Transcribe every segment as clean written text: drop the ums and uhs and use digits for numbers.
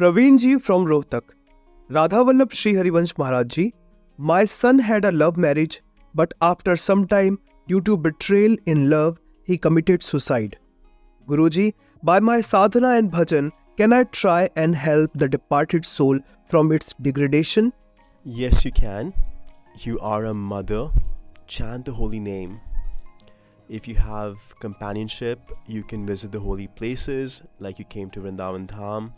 Praveen ji from Rohtak. Radha Vallabh Shri Harivansh Maharaj ji. My son had a love marriage, but after some time, due to betrayal in love, he committed suicide. Guruji, by my sadhana and bhajan, can I try and help the departed soul from its degradation? Yes, you can. You are a mother. Chant the holy name. If you have companionship, you can visit the holy places like you came to Vrindavan Dham.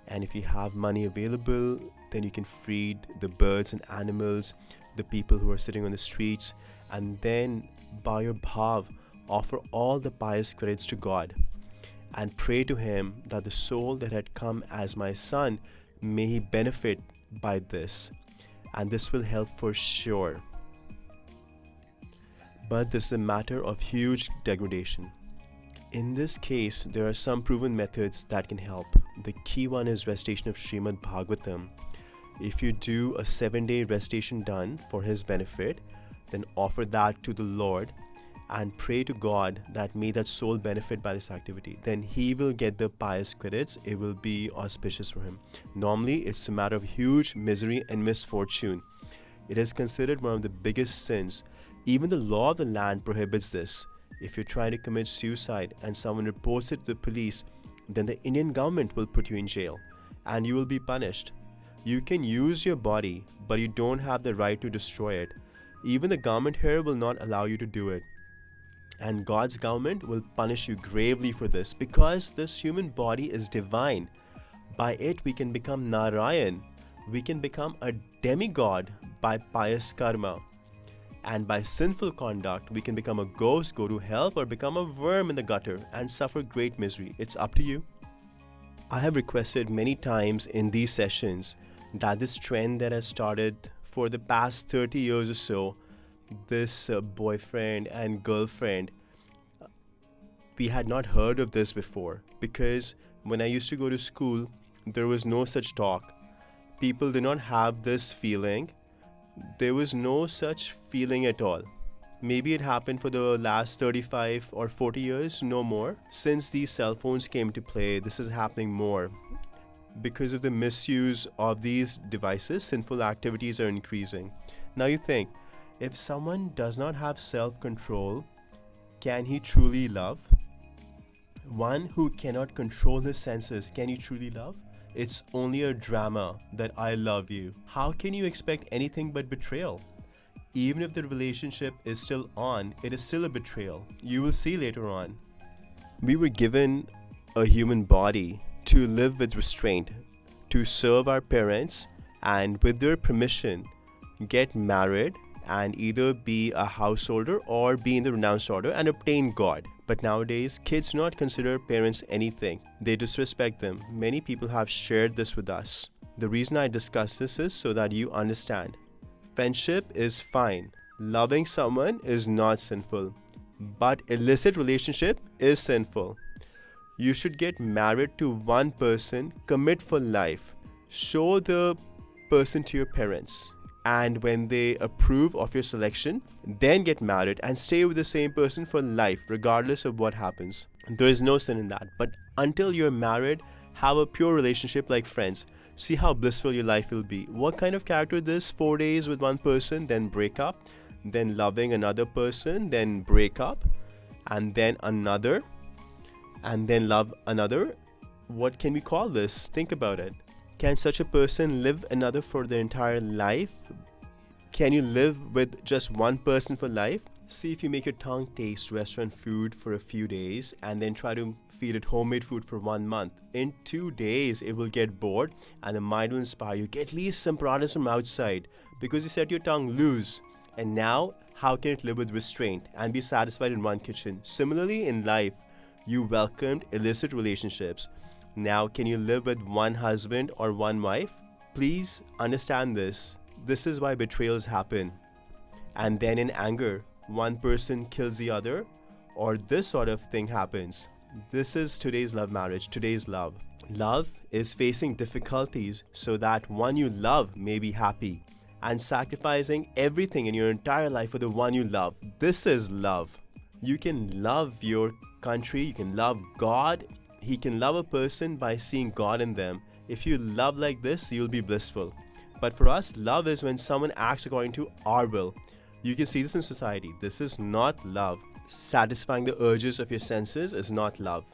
And if you have money available, then you can feed the birds and animals, the people who are sitting on the streets, and then by your bhav, offer all the pious credits to God and pray to Him that the soul that had come as my son, may he benefit by this, and this will help for sure. But this is a matter of huge degradation. In this case, there are some proven methods that can help. The key one is recitation of Srimad Bhagavatam. If you do a 7-day recitation done for his benefit, then offer that to the Lord and pray to God that may that soul benefit by this activity. Then he will get the pious credits. It will be auspicious for him. Normally, it's a matter of huge misery and misfortune. It is considered one of the biggest sins. Even the law of the land prohibits this. If you're trying to commit suicide and someone reports it to the police, then the Indian government will put you in jail and you will be punished. You can use your body, but you don't have the right to destroy it. Even the government here will not allow you to do it. And God's government will punish you gravely for this, because this human body is divine. By it we can become Narayan. We can become a demigod by pious karma. And by sinful conduct, we can become a ghost, go to hell, or become a worm in the gutter and suffer great misery. It's up to you. I have requested many times in these sessions that this trend that has started for the past 30 years or so, this boyfriend and girlfriend, we had not heard of this before, because when I used to go to school, there was no such talk. People did not have this feeling. There was no such feeling at all. Maybe it happened for the last 35 or 40 years, no more. Since these cell phones came to play, this is happening more. Because of the misuse of these devices, sinful activities are increasing. Now you think, if someone does not have self-control, can he truly love? One who cannot control his senses, can he truly love? It's only a drama that I love you. How can you expect anything but betrayal? Even if the relationship is still on, it is still a betrayal. You will see later on. We were given a human body to live with restraint, to serve our parents, and with their permission, get married and either be a householder or be in the renounced order and obtain God. But nowadays, kids do not consider parents anything. They disrespect them. Many people have shared this with us. The reason I discuss this is so that you understand. Friendship is fine. Loving someone is not sinful. But illicit relationship is sinful. You should get married to one person, commit for life. Show the person to your parents. And when they approve of your selection, then get married and stay with the same person for life, regardless of what happens. There is no sin in that. But until you're married, have a pure relationship like friends. See how blissful your life will be. What kind of character this? 4 days with one person, then break up, then loving another person, then break up, and then another, and then love another. What can we call this? Think about it. Can such a person live another for their entire life? Can you live with just one person for life? See if you make your tongue taste restaurant food for a few days and then try to feed it homemade food for 1 month. In 2 days, it will get bored and the mind will inspire you. Get at least some products from outside because you set your tongue loose. And now, how can it live with restraint and be satisfied in one kitchen? Similarly, in life, you welcomed illicit relationships. Now, can you live with one husband or one wife? Please understand this. This is why betrayals happen. And then in anger, one person kills the other, or this sort of thing happens. This is today's love marriage, today's love. Love is facing difficulties so that one you love may be happy and sacrificing everything in your entire life for the one you love. This is love. You can love your country, you can love God. He can love a person by seeing God in them If you love like this, you'll be blissful. But for us, love is when someone acts according to our will. You can see this in society. This is not love. Satisfying the urges of your senses is not love.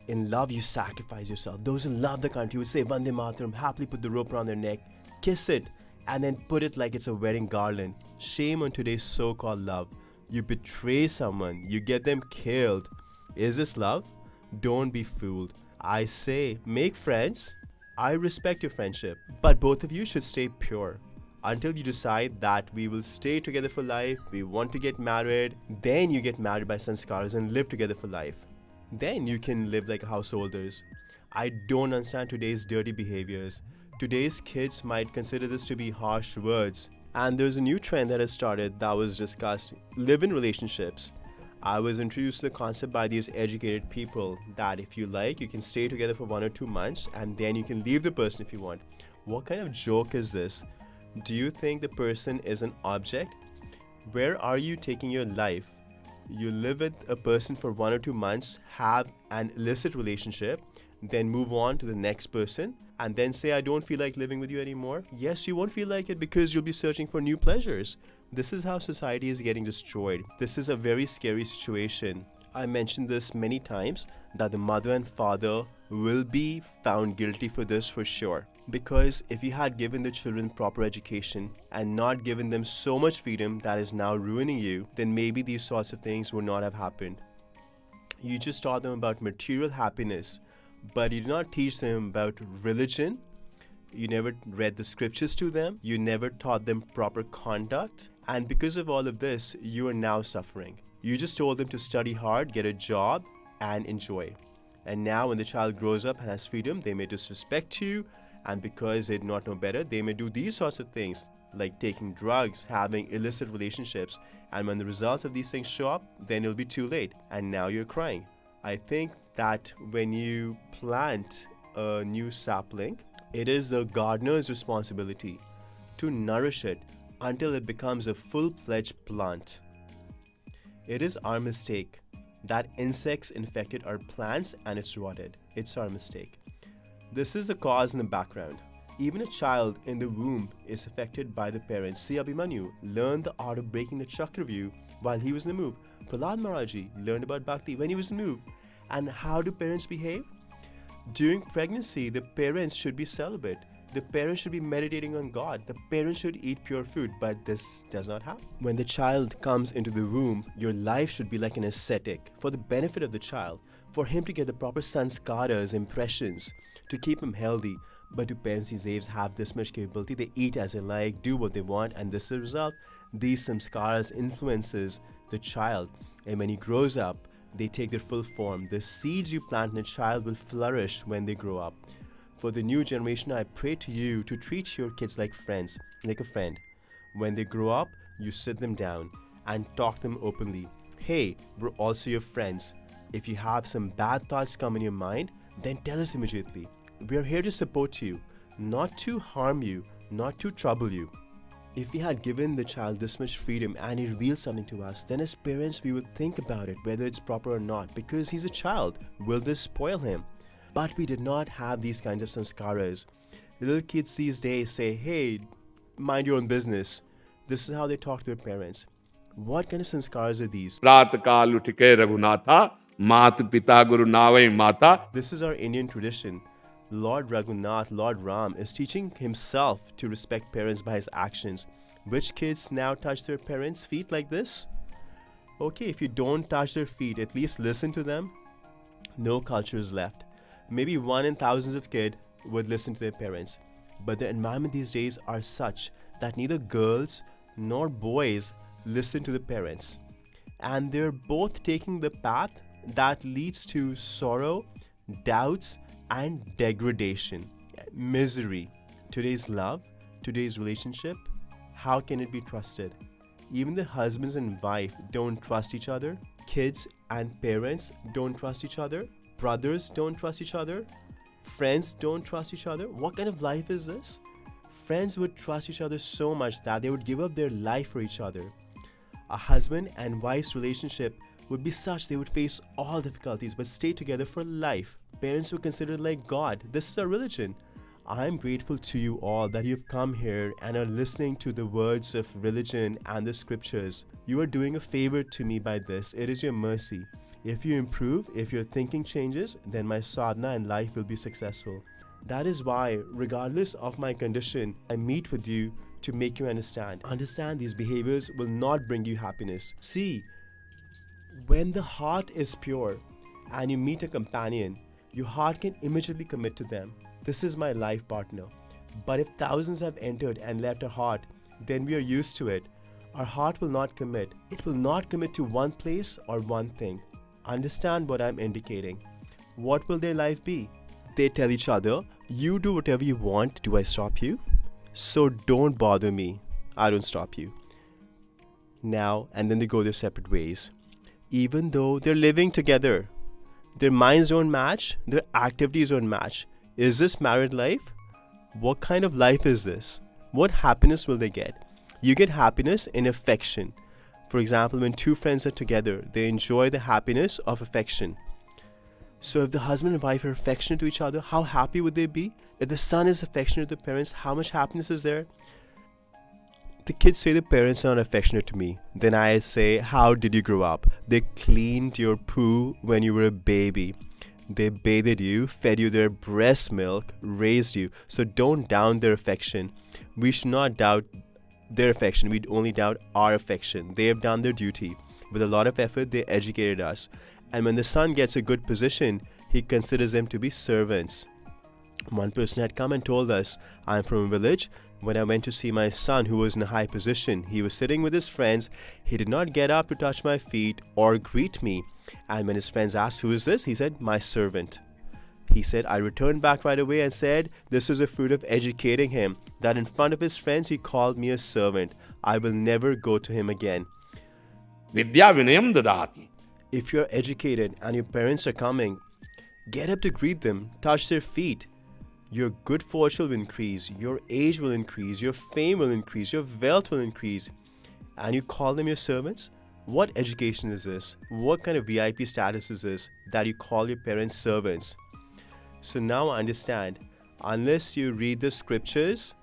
In love, you sacrifice yourself. Those who love the country would say Vande Mataram, happily put the rope around their neck, kiss it, and then put it like it's a wedding garland. Shame on today's so-called love. You betray someone, you get them killed. Is this love? Don't be fooled. I say, make friends. I respect your friendship, but both of you should stay pure. Until you decide that we will stay together for life, we want to get married, then you get married by sanskaras and live together for life. Then you can live like householders. I don't understand today's dirty behaviors. Today's kids might consider this to be harsh words. And there's a new trend that has started that was discussed, live-in relationships. I was introduced to the concept by these educated people that if you like, you can stay together for 1 or 2 months and then you can leave the person if you want. What kind of joke is this? Do you think the person is an object? Where are you taking your life? You live with a person for 1 or 2 months, have an illicit relationship, then move on to the next person, and then say, I don't feel like living with you anymore. Yes, you won't feel like it because you'll be searching for new pleasures. This is how society is getting destroyed. This is a very scary situation. I mentioned this many times that the mother and father will be found guilty for this for sure. Because if you had given the children proper education and not given them so much freedom that is now ruining you, then maybe these sorts of things would not have happened. You just taught them about material happiness, but you did not teach them about religion. You never read the scriptures to them. You never taught them proper conduct. And because of all of this, you are now suffering. You just told them to study hard, get a job, and enjoy. And now when the child grows up and has freedom, they may disrespect you. And because they do not know better, they may do these sorts of things, like taking drugs, having illicit relationships. And when the results of these things show up, then it'll be too late. And now you're crying. I think that when you plant a new sapling, it is the gardener's responsibility to nourish it until it becomes a full-fledged plant. It is our mistake that insects infected our plants and it's rotted. It's our mistake. This is the cause in the background. Even a child in the womb is affected by the parents. See, Abhimanyu learned the art of breaking the Chakravyuh while he was in the move. Prahlad Maharaji learned about Bhakti when he was in the move. And how do parents behave? During pregnancy, the parents should be celibate. The parents should be meditating on God. The parents should eat pure food, but this does not happen. When the child comes into the womb, your life should be like an ascetic for the benefit of the child, for him to get the proper sanskaras, impressions, to keep him healthy. But do parents these days have this much capability? They eat as they like, do what they want, and this is the result. These samskaras influences the child, and when he grows up, they take their full form. The seeds you plant in a child will flourish when they grow up. For the new generation, I pray to you to treat your kids like friends, like a friend. When they grow up, you sit them down and talk to them openly. Hey, we're also your friends. If you have some bad thoughts come in your mind, then tell us immediately. We are here to support you, not to harm you, not to trouble you. If we had given the child this much freedom and he revealed something to us, then as parents we would think about it, whether it's proper or not, because he's a child. Will this spoil him? But we did not have these kinds of sanskaras. Little kids these days say, hey, mind your own business. This is how they talk to their parents. What kind of sanskaras are these? रात काल उठ के रघुनाथा मात पिता गुरु नावै माता. This is our Indian tradition. Lord Raghunath, Lord Ram is teaching himself to respect parents by his actions. Which kids now touch their parents' feet like this? Okay, if you don't touch their feet, at least listen to them. No culture is left. Maybe 1 in thousands of kids would listen to their parents. But the environment these days are such that neither girls nor boys listen to the parents. And they're both taking the path that leads to sorrow, doubts, and degradation, misery. Today's love, today's relationship, how can it be trusted? Even the husbands and wife don't trust each other. Kids and parents don't trust each other. Brothers don't trust each other. Friends don't trust each other. What kind of life is this? Friends would trust each other so much that they would give up their life for each other. A husband and wife's relationship would be such they would face all difficulties but stay together for life. Parents were considered like God. This is our religion. I'm grateful to you all that you've come here and are listening to the words of religion and the scriptures. You are doing a favor to me by this. It is your mercy. If you improve, if your thinking changes, then my sadhana and life will be successful. That is why, regardless of my condition, I meet with you to make you understand. Understand these behaviors will not bring you happiness. See, when the heart is pure and you meet a companion, your heart can immediately commit to them. This is my life partner. But if thousands have entered and left our heart, then we are used to it. Our heart will not commit. It will not commit to one place or one thing. Understand what I'm indicating. What will their life be? They tell each other, you do whatever you want, do I stop you? So don't bother me, I don't stop you. Now, and then they go their separate ways. Even though they're living together, their minds don't match, their activities don't match. Is this married life? What kind of life is this? What happiness will they get? You get happiness in affection. For example, when two friends are together, they enjoy the happiness of affection. So if the husband and wife are affectionate to each other, how happy would they be? If the son is affectionate to the parents, how much happiness is there? The kids say the parents are not affectionate to me. Then I say, how did you grow up? They cleaned your poo when you were a baby. They bathed you, fed you their breast milk, raised you. So don't doubt their affection. We should not doubt their affection. We'd only doubt our affection. They have done their duty. With a lot of effort, they educated us. And when the son gets a good position, he considers them to be servants. One person had come and told us, I'm from a village. When I went to see my son who was in a high position, he was sitting with his friends. He did not get up to touch my feet or greet me. And when his friends asked, who is this? He said, my servant. He said, I returned back right away and said, this was a fruit of educating him, that in front of his friends he called me a servant. I will never go to him again. Vidya vinayam dadati. If you're educated and your parents are coming, get up to greet them, touch their feet. Your good fortune will increase, your age will increase, your fame will increase, your wealth will increase. And you call them your servants? What education is this? What kind of VIP status is this that you call your parents servants? So now understand, unless you read the scriptures,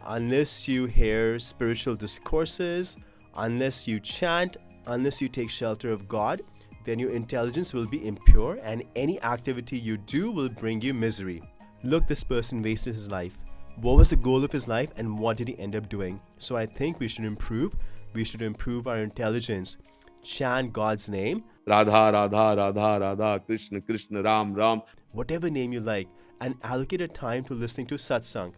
unless you hear spiritual discourses, unless you chant, unless you take shelter of God, then your intelligence will be impure and any activity you do will bring you misery. Look, this person wasted his life. What was the goal of his life and what did he end up doing? So I think we should improve. We should improve our intelligence. Chant God's name. Radha, Radha, Radha, Radha, Krishna, Krishna, Ram, Ram. Whatever name you like, and allocate a time to listening to Satsang.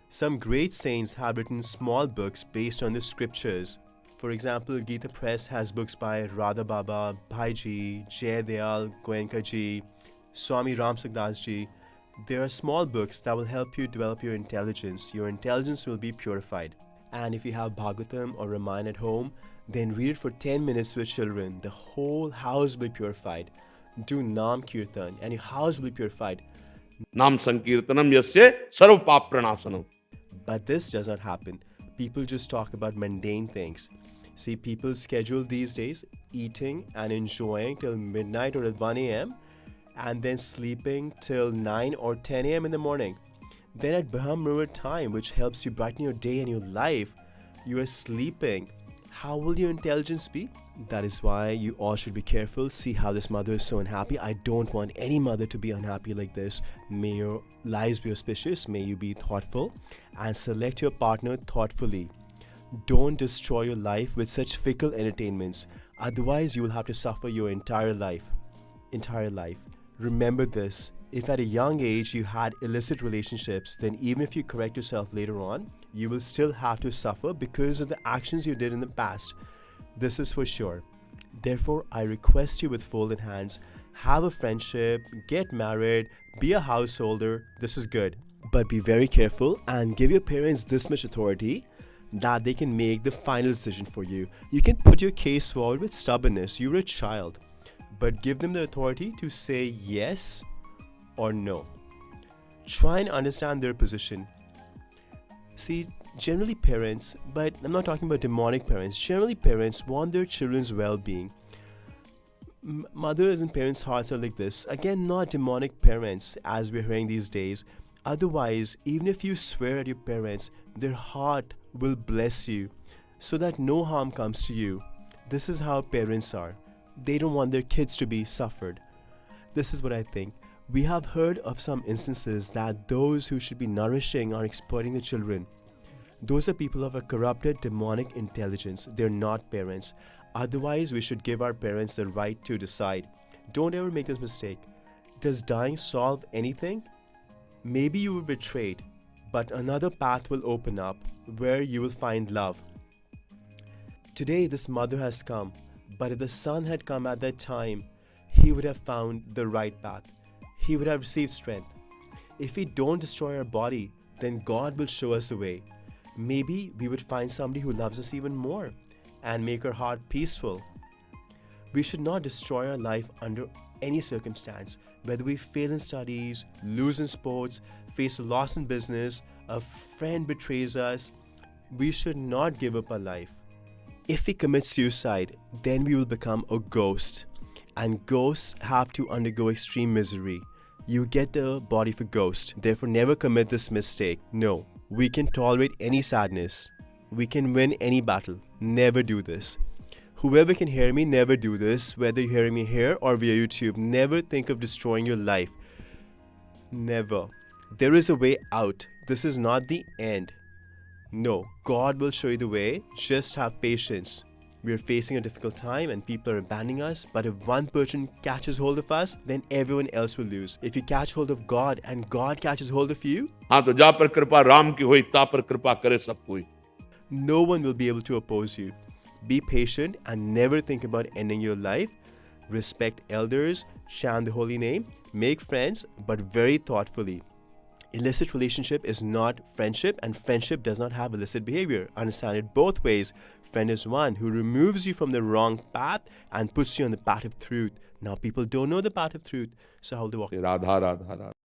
Some great saints have written small books based on the scriptures. For example, Gita Press has books by Radha Baba, Bhaiji, Jai Dayal, Goenka ji, Swami Ram Sugdas ji. There are small books that will help you develop your intelligence. Your intelligence will be purified. And if you have Bhagavatam or Ramayana at home, then read it for 10 minutes with children. The whole house will be purified. Do Nam Kirtan and your house will be purified. Nam Sankirtanam yasya sarva pap pranasanam. But this does not happen. People just talk about mundane things. See, people schedule these days eating and enjoying till midnight or at 1 a.m. and then sleeping till 9 or 10 a.m. in the morning. Then at Bhajanmarg time, which helps you brighten your day and your life, you are sleeping. How will your intelligence be? That is why you all should be careful. See how this mother is so unhappy. I don't want any mother to be unhappy like this. May your lives be auspicious. May you be thoughtful and select your partner thoughtfully. Don't destroy your life with such fickle entertainments. Otherwise, you will have to suffer your entire life. Remember this. If at a young age you had illicit relationships, then even if you correct yourself later on, you will still have to suffer because of the actions you did in the past. This is for sure. Therefore, I request you with folded hands, have a friendship, get married, be a householder. This is good. But be very careful and give your parents this much authority that they can make the final decision for you. You can put your case forward with stubbornness. You're a child. But give them the authority to say yes or no. Try and understand their position. See, generally parents, but I'm not talking about demonic parents, generally parents want their children's well-being. Mothers and parents' hearts are like this. Again, not demonic parents as we're hearing these days. Otherwise, even if you swear at your parents, their heart will bless you so that no harm comes to you. This is how parents are. They don't want their kids to be suffered. This is what I think. We have heard of some instances that those who should be nourishing are exploiting the children. Those are people of a corrupted demonic intelligence. They're not parents. Otherwise, we should give our parents the right to decide. Don't ever make this mistake. Does dying solve anything? Maybe you were betrayed, but another path will open up where you will find love. Today, this mother has come, but if the son had come at that time, he would have found the right path. He would have received strength. If we don't destroy our body, then God will show us the way. Maybe we would find somebody who loves us even more and make our heart peaceful. We should not destroy our life under any circumstance, whether we fail in studies, lose in sports, face a loss in business, a friend betrays us. We should not give up our life. If we commit suicide, then we will become a ghost. And ghosts have to undergo extreme misery. You get the body of a ghost. Therefore, never commit this mistake. No, we can tolerate any sadness. We can win any battle. Never do this. Whoever can hear me, never do this. Whether you're hearing me here or via YouTube, never think of destroying your life. Never. There is a way out. This is not the end. No, God will show you the way. Just have patience. We are facing a difficult time and people are abandoning us, but if one person catches hold of us, then everyone else will lose. If you catch hold of God and God catches hold of you, हाँ तो जा पर कृपा राम की होई ता पर कृपा करे सब कोई. no one will be able to oppose you. Be patient and never think about ending your life. Respect elders, chant the holy name, make friends, but very thoughtfully. Illicit relationship is not friendship, and friendship does not have illicit behavior. Understand it both ways. Friend is one who removes you from the wrong path and puts you on the path of truth. Now people don't know the path of truth, so how they walk. Radha Radha Radha.